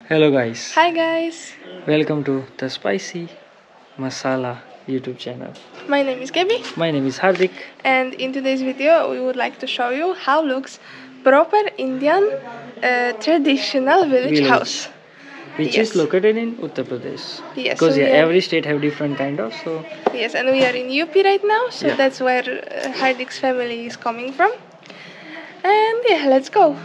Hello guys, Hi guys, welcome to the Spicy Masala YouTube channel. my name is Gabi, My name is Hardik. and in today's video we would like to show you how looks proper Indian traditional village house. Which Yes. is located in Uttar Pradesh. Yes, Because so we are- every state have different kind of, so Yes, and we are in UP right now, so Yeah. that's where Hardik's family is coming from. And yeah, let's go.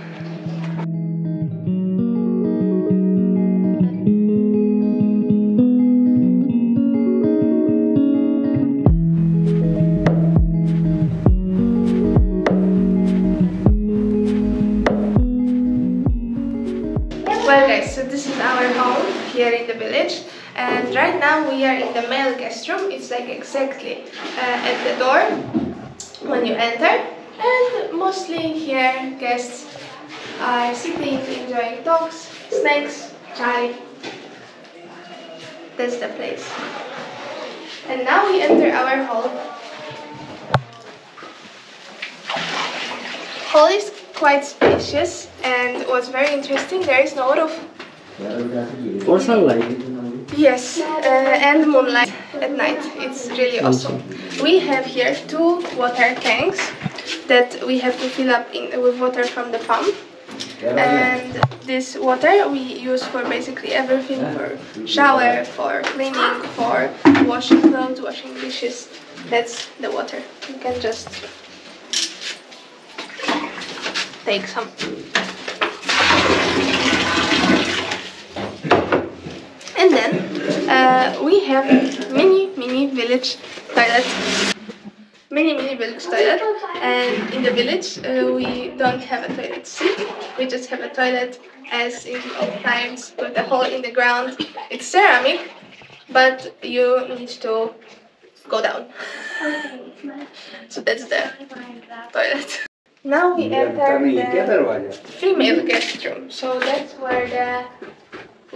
Well guys, so this is our home here in the village, and right now we are in the male guest room. It's like exactly at the door when you enter, and mostly here guests are sitting, enjoying talks, snacks, chai. That's the place. And now we enter our hall. Hall is quite spacious, and what's very interesting, there is no roof. for sunlight. Yes, and moonlight at night. It's really awesome. We have here 2 water tanks that we have to fill up with water from the pump. And this water we use for basically everything, for shower, for cleaning, for washing clothes, washing dishes. That's the water. You can just take some. And then we have mini village toilet. Mini village toilet, and in the village we don't have a toilet seat. We just have a toilet as in the old times with a hole in the ground. It's ceramic, but you need to go down. So that's the toilet. Now we enter the female guest room. So that's where the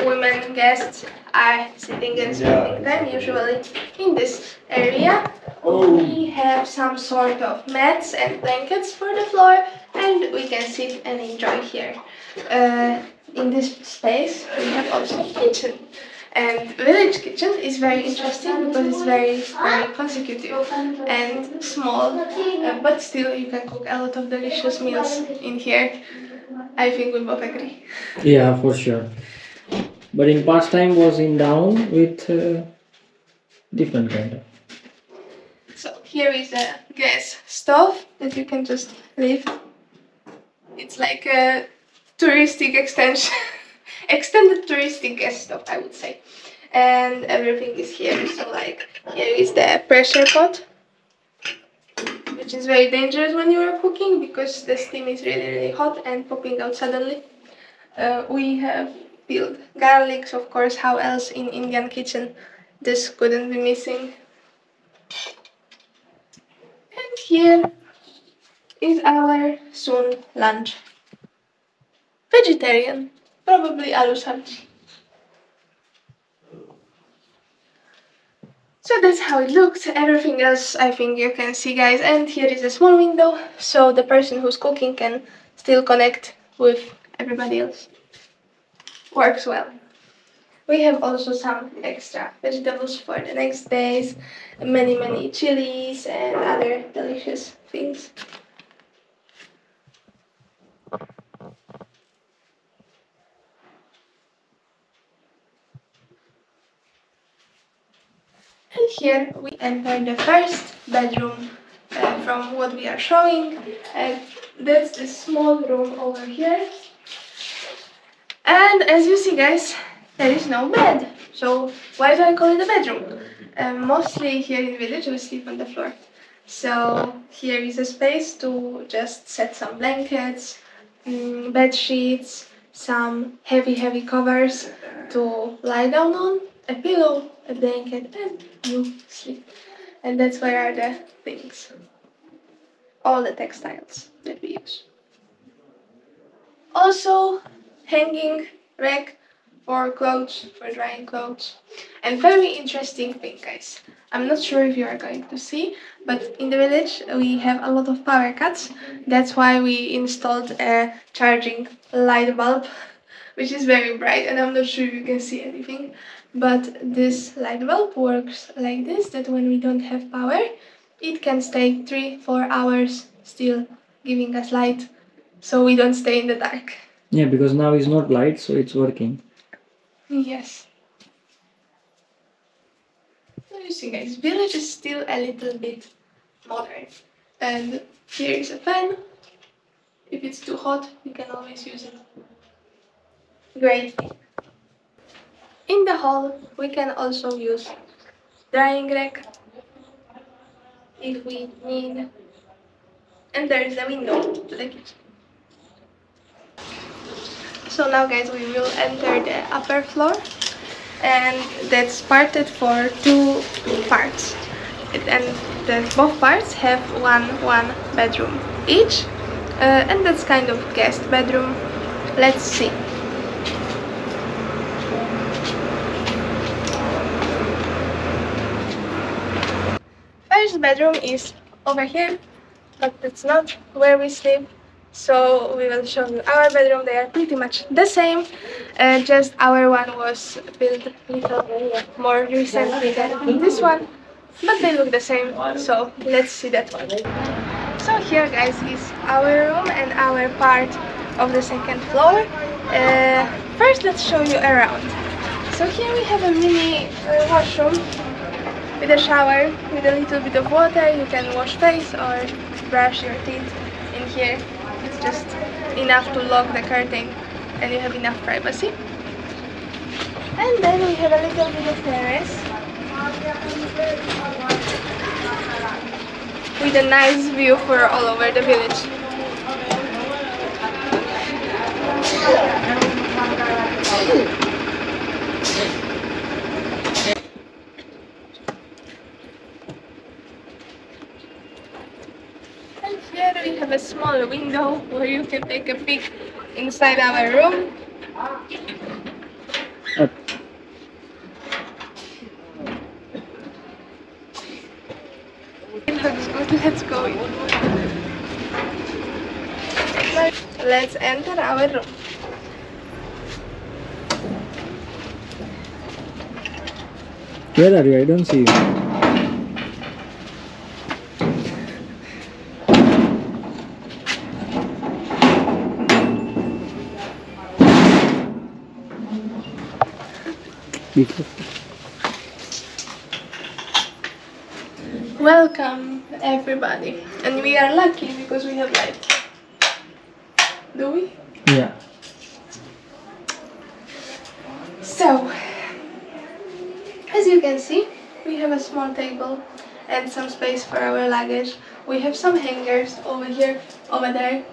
women guests are sitting and spending time, usually in this area. We have some sort of mats and blankets for the floor, and we can sit and enjoy here. In this space we have also kitchen, and village kitchen is very interesting because it's very consecutive and small, but still you can cook a lot of delicious meals in here. I think we both agree. Yeah, for sure. But in past time was in down with different kind of. So here is a gas stove that you can just lift. It's like a touristic extension, extended touristic gas stove, I would say. And everything is here. So like here is the pressure pot, which is very dangerous when you are cooking because the steam is really hot and popping out suddenly. We have peeled garlics, of course. How else in Indian kitchen this couldn't be missing. And here is our soon lunch. Vegetarian, probably aloo sabji. So that's how it looks. Everything else I think you can see, guys. And here is a small window, so the person who's cooking can still connect with everybody else. Works well. We have also some extra vegetables for the next days, many chilies and other delicious things. And here we enter the first bedroom from what we are showing. That's the small room over here. And as you see, guys, there is no bed. So why do I call it a bedroom? Mostly here in village we sleep on the floor. So here is a space to just set some blankets, bed sheets, some heavy covers to lie down on, a pillow, a blanket, and you sleep. And that's where are the things, all the textiles that we use. Also, hanging rack for clothes, for drying clothes. And very interesting thing, guys. I'm not sure if you are going to see, but in the village we have a lot of power cuts. That's why we installed a charging light bulb which is very bright, and I'm not sure if you can see anything. But this light bulb works like this, that when we don't have power, it can stay 3-4 hours still giving us light, so we don't stay in the dark. Yeah, because now it's not light, so it's working. Yes. So you see, guys, village is still a little bit modern. And here is a fan. If it's too hot, you can always use it. Great thing. In the hall, we can also use drying rack if we need. And there is a window to the kitchen. So now, guys, we will enter the upper floor, and that's parted for 2 parts. And both parts have one bedroom each, and that's kind of guest bedroom. Let's see. First bedroom is over here, but that's not where we sleep. So we will show you our bedroom. They are pretty much the same, just our one was built a little more recently than this one, but they look the same, so let's see that one. So here, guys, is our room and our part of the second floor. First, let's show you around. So here we have a mini washroom with a shower, with a little bit of water. You can wash face or brush your teeth in here. It's just enough to lock the curtain and you have enough privacy. And then we have a little bit of terrace with a nice view for all over the village. And here we have a small window where you can take a peek inside our room. It looks good, let's go in. Let's enter our room. Where are you? I don't see you. Welcome, everybody. And we are lucky because we have light. Do we? Yeah. So, as you can see, we have a small table and some space for our luggage. We have some hangers over here, over there.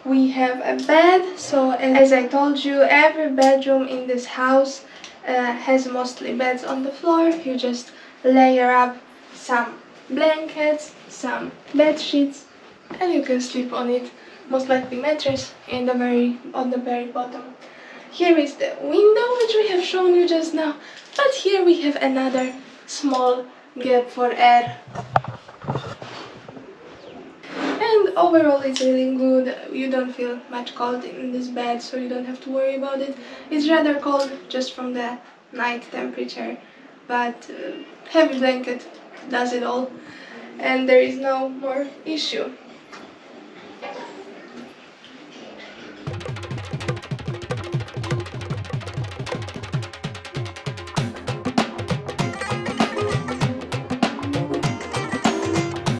We have a bed, so as I told you, every bedroom in this house has mostly beds on the floor. You just layer up some blankets, some bed sheets, and you can sleep on it. Most likely mattress on the very bottom. Here is the window which we have shown you just now, but here we have another small gap for air. And overall it's really good. You don't feel much cold in this bed, so you don't have to worry about it. It's rather cold just from the night temperature, but heavy blanket does it all, and there is no more issue.